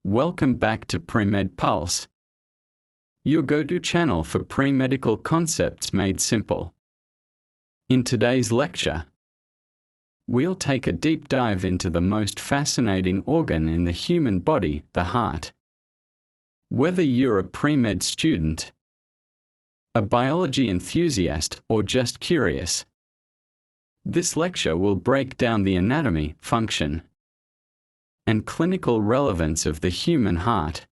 Welcome back to PreMed Pulse, your go-to channel for pre-medical concepts made simple. In today's lecture, we'll take a deep dive into the most fascinating organ in the human body, the heart. Whether you're a pre-med student, a biology enthusiast, or just curious, this lecture will break down the anatomy, function, and clinical relevance of the human heart.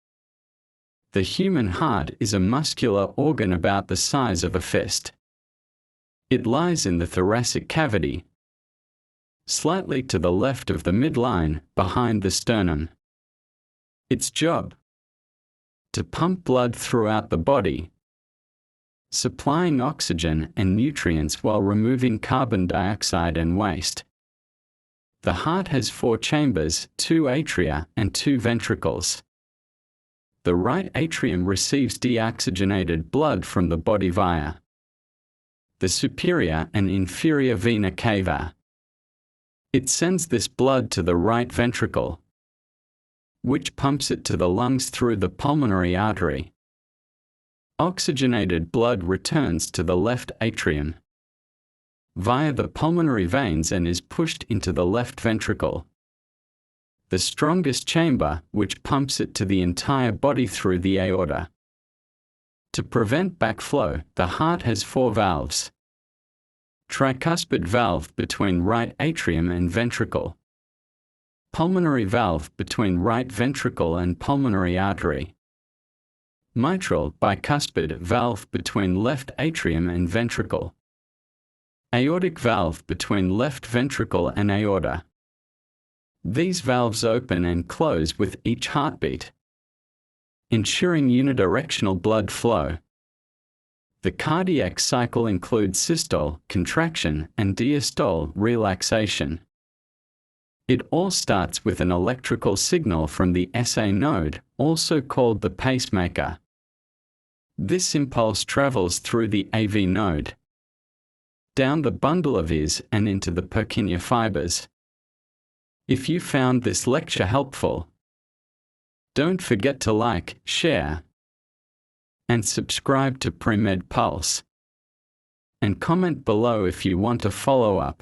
The human heart is a muscular organ about the size of a fist. It lies in the thoracic cavity, slightly to the left of the midline, behind the sternum. Its job: to pump blood throughout the body, supplying oxygen and nutrients while removing carbon dioxide and waste. The heart has 4 chambers, 2 atria, and 2 ventricles. The right atrium receives deoxygenated blood from the body via the superior and inferior vena cava. It sends this blood to the right ventricle, which pumps it to the lungs through the pulmonary artery. Oxygenated blood returns to the left atrium via the pulmonary veins and is pushed into the left ventricle, the strongest chamber, which pumps it to the entire body through the aorta. To prevent backflow, the heart has 4 valves. Tricuspid valve between right atrium and ventricle. Pulmonary valve between right ventricle and pulmonary artery. Mitral bicuspid valve between left atrium and ventricle. Aortic valve between left ventricle and aorta. These valves open and close with each heartbeat, ensuring unidirectional blood flow. The cardiac cycle includes systole, contraction, and diastole, relaxation. It all starts with an electrical signal from the SA node, also called the pacemaker. This impulse travels through the AV node, down the bundle of ears and into the Purkinje fibers. If you found this lecture helpful, don't forget to like, share, and subscribe to PreMed Pulse. And comment below if you want a follow-up.